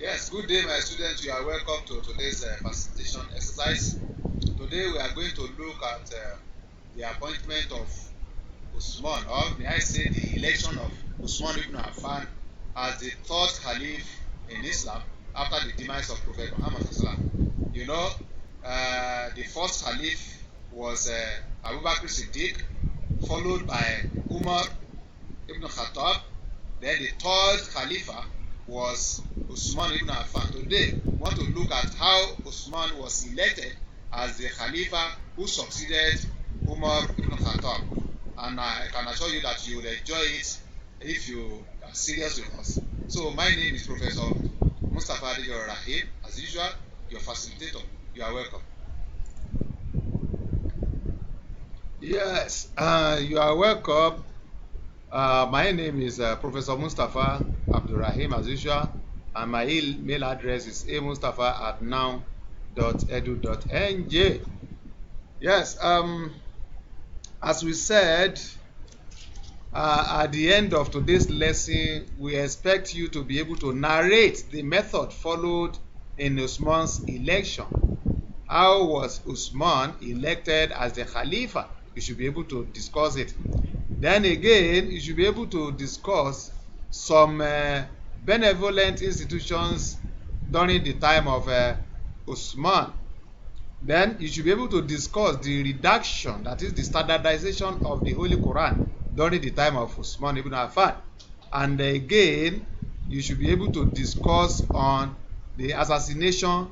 Yes, good day, my students. You are welcome to today's facilitation exercise. Today we are going to look at the appointment of Usman, or may I say the election of Usman ibn Affan as the third Caliph in Islam after the demise of Prophet Muhammad. You know, the first Caliph was Abu Bakr Siddiq, followed by Umar ibn Khattab. Then the third Khalifa was Usman ibn Affan. Today, we want to look at how Usman was elected as the Khalifa who succeeded Umar ibn Khattab. And I can assure you that you will enjoy it if you are serious with us. So, my name is Professor Mustafa Adejo Rahim. As usual, your facilitator. You are welcome. Yes, you are welcome. My name is Professor Mustafa Abdurrahim, as usual, and my email address is amustafa@now.edu.nj. Yes, as we said, at the end of today's lesson, we expect you to be able to narrate the method followed in Usman's election. How was Usman elected as the Khalifa? You should be able to discuss it. Then again, you should be able to discuss some benevolent institutions during the time of Usman. Then you should be able to discuss the redaction, that is the standardization of the Holy Quran during the time of Usman ibn Affan. And again, you should be able to discuss on the assassination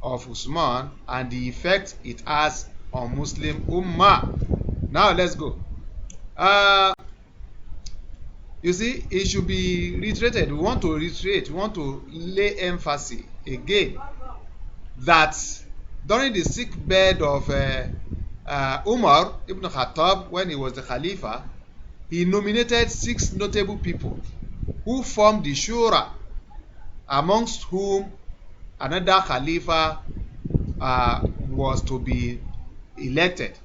of Usman and the effect it has on Muslim Ummah. Now let's go. You see, it should be reiterated. We want to reiterate, we want to lay emphasis again that during the sick bed of Umar ibn Khattab, when he was the Khalifa, he nominated 6 notable people who formed the Shura, amongst whom another Khalifa was to be elected.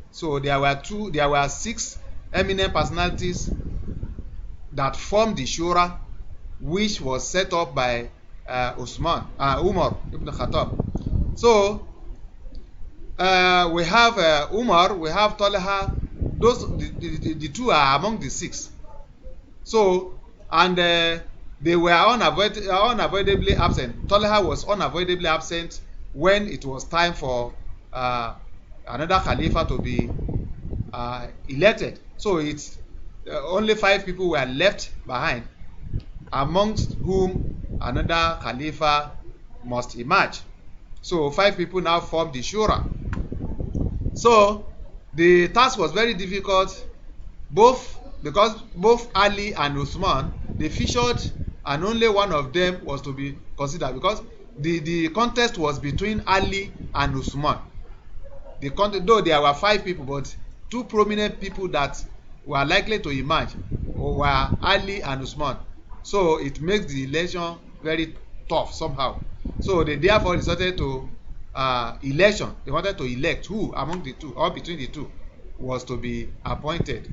So there were 6 eminent personalities that formed the Shura, which was set up by Umar ibn Khattab. So we have Umar, we have Talha. The 2 are among the 6. So, and they were unavoidably absent. Talha was unavoidably absent when it was time for another Khalifa to be elected. So it's only 5 people were left behind, amongst whom another Khalifa must emerge. So 5 people now formed the Shura. So the task was very difficult, because both Ali and Uthman, they featured, and only one of them was to be considered, because the contest was between Ali and Uthman. Though there were 5 people, but 2 prominent people that were likely to emerge were Ali and Usman. So it makes the election very tough somehow. So they therefore resorted to election. They wanted to elect who among the 2 or between the 2 was to be appointed.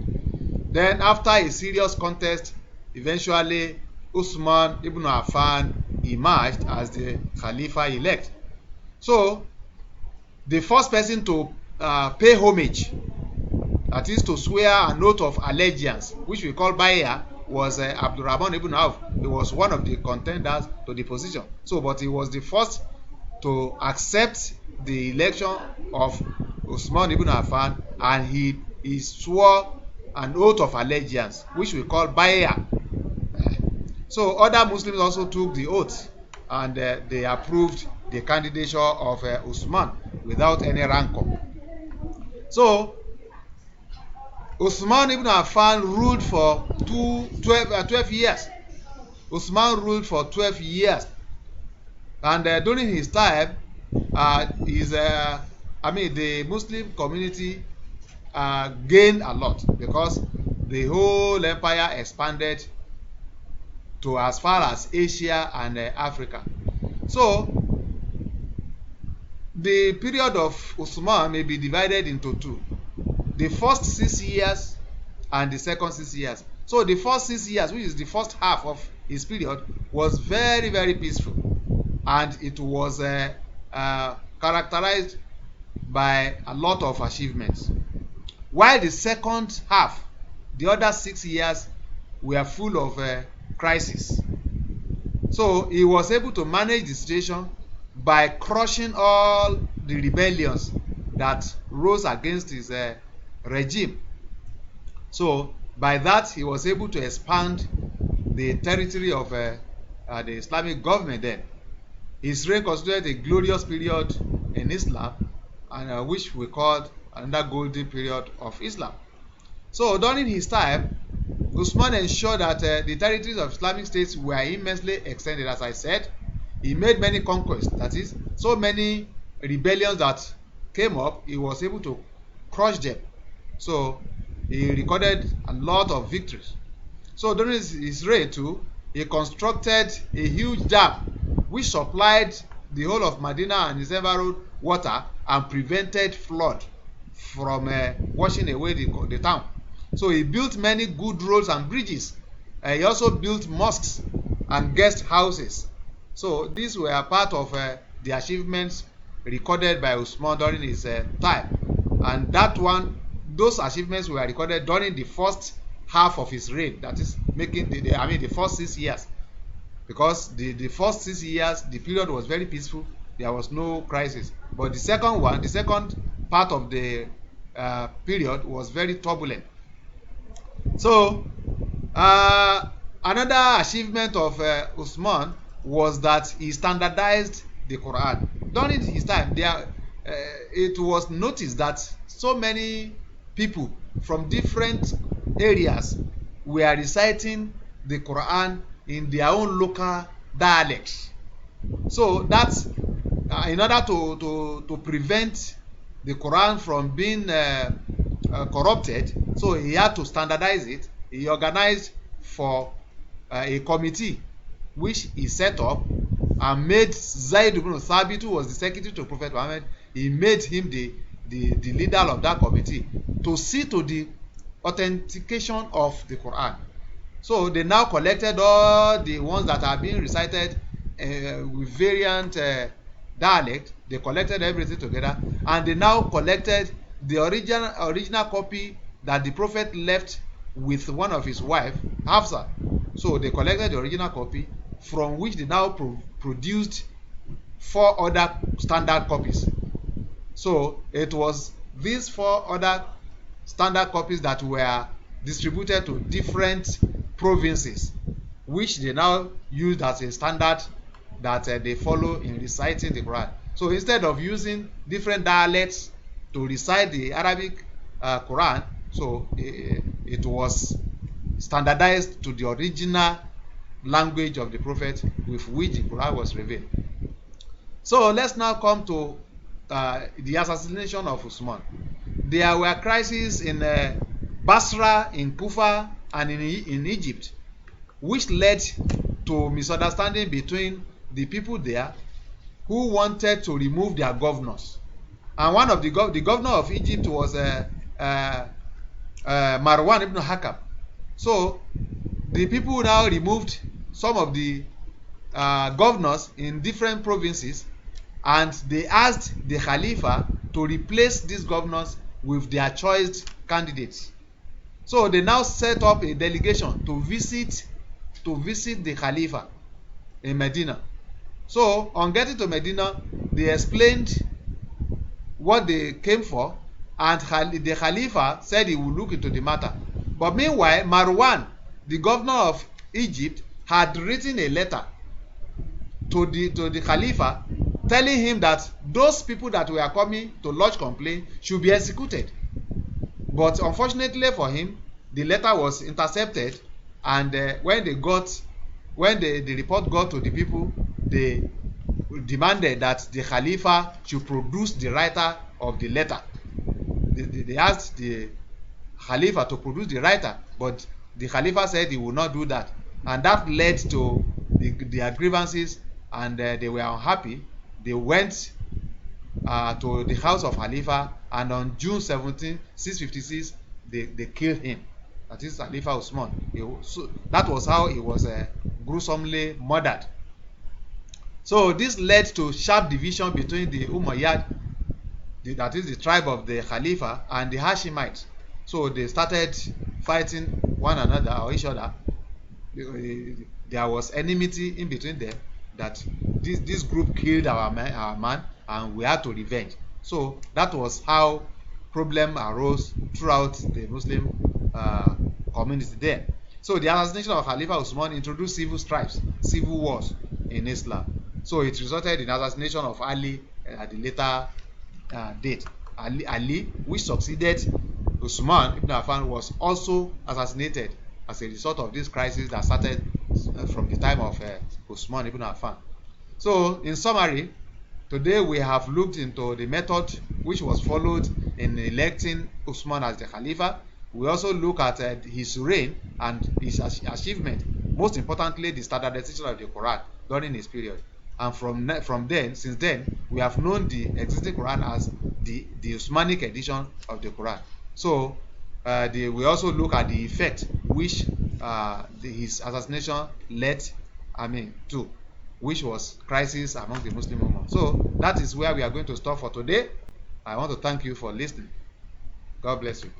Then after a serious contest, eventually Usman ibn Affan emerged as the Khalifa elect. So the first person to pay homage, that is to swear an oath of allegiance, which we call Bay'ah, was Abdurrahman ibn Auf. He was one of the contenders to the position. So, but he was the first to accept the election of Usman ibn Affan, and he swore an oath of allegiance, which we call Bay'ah. So other Muslims also took the oath, and they approved the candidature of Usman without any rancor. So Usman ibn Affan ruled for 12 years. Usman ruled for 12 years. And during his time, the Muslim community gained a lot, because the whole empire expanded to as far as Asia and Africa. So the period of Usman may be divided into 2. The first 6 years and the second 6 years. So the first 6 years, which is the first half of his period, was very, very peaceful. and it was characterized by a lot of achievements. While the second half, the other 6 years, were full of crisis. So he was able to manage the situation by crushing all the rebellions that rose against his regime. So by that, he was able to expand the territory of the Islamic government then. His reign constituted a glorious period in Islam, and which we called another golden period of Islam. So during his time, Usman ensured that the territories of Islamic states were immensely extended. As I said, he made many conquests. That is, so many rebellions that came up, he was able to crush them. So he recorded a lot of victories. So during his reign too, he constructed a huge dam which supplied the whole of Medina and its environs water and prevented flood from washing away the town. So he built many good roads and bridges. He also built mosques and guest houses. So these were part of the achievements recorded by Usman during his time. And those achievements were recorded during the first half of his reign. That is making the first 6 years. Because the first 6 years, the period was very peaceful. There was no crisis. But the second part of the period was very turbulent. So another achievement of Usman was that he standardized the Quran. During his time, it was noticed that so many people from different areas were reciting the Quran in their own local dialects. So that's in order to prevent the Quran from being corrupted, so he had to standardize it. He organized for a committee which he set up and made Zaid ibn Thabit, who was the secretary to Prophet Muhammad, he made him the leader of that committee to see to the authentication of the Quran. So they now collected all the ones that are being recited with variant dialect. They collected everything together, and they now collected the original copy that the Prophet left with one of his wives, Hafsa. So they collected the original copy, from which they now produced 4 other standard copies. So it was these 4 other standard copies that were distributed to different provinces, which they now used as a standard that they follow in reciting the Quran. So instead of using different dialects to recite the Arabic Quran, so it was standardized to the original language of the Prophet with which the Quran was revealed. So let's now come to the assassination of Usman. There were crises in Basra, in Kufa, and in Egypt, which led to misunderstanding between the people there who wanted to remove their governors. And one of the governor of Egypt was Marwan ibn Hakam. So the people now removed some of the governors in different provinces, and they asked the Khalifa to replace these governors with their choice candidates. So they now set up a delegation to visit the Khalifa in Medina. So on getting to Medina, they explained what they came for, and the Khalifa said he would look into the matter. But meanwhile, Marwan, the governor of Egypt, had written a letter to the Khalifa telling him that those people that were coming to lodge complaint should be executed. But unfortunately for him, the letter was intercepted, and when the report got to the people, they demanded that the Khalifa should produce the writer of the letter. They asked the Khalifa to produce the writer, but the Khalifa said he would not do that, and that led to their grievances, and they were unhappy. They went to the house of Khalifa, and on June 17, 656, they killed him. That is Khalifa Usman. So that was how he was gruesomely murdered. So this led to sharp division between the Umayyad, that is the tribe of the Khalifa, and the Hashemites. So they started fighting one another or each other. There was enmity in between them, that this group killed our man and we had to revenge. So that was how problem arose throughout the Muslim community there. So the assassination of Khalifa Usman introduced civil strifes, civil wars in Islam. So it resulted in assassination of Ali at the later date. Ali, which succeeded Usman ibn Affan, was also assassinated as a result of this crisis that started from the time of Usman ibn Affan. So, in summary, today we have looked into the method which was followed in electing Usman as the Khalifa. We also look at his reign and his achievement, most importantly, the standardization of the Quran during his period. And since then, we have known the existing Quran as the Usmanic edition of the Quran. So, we also look at the effect which his assassination led, to, which was crisis among the Muslim Ummah. So that is where we are going to stop for today. I want to thank you for listening. God bless you.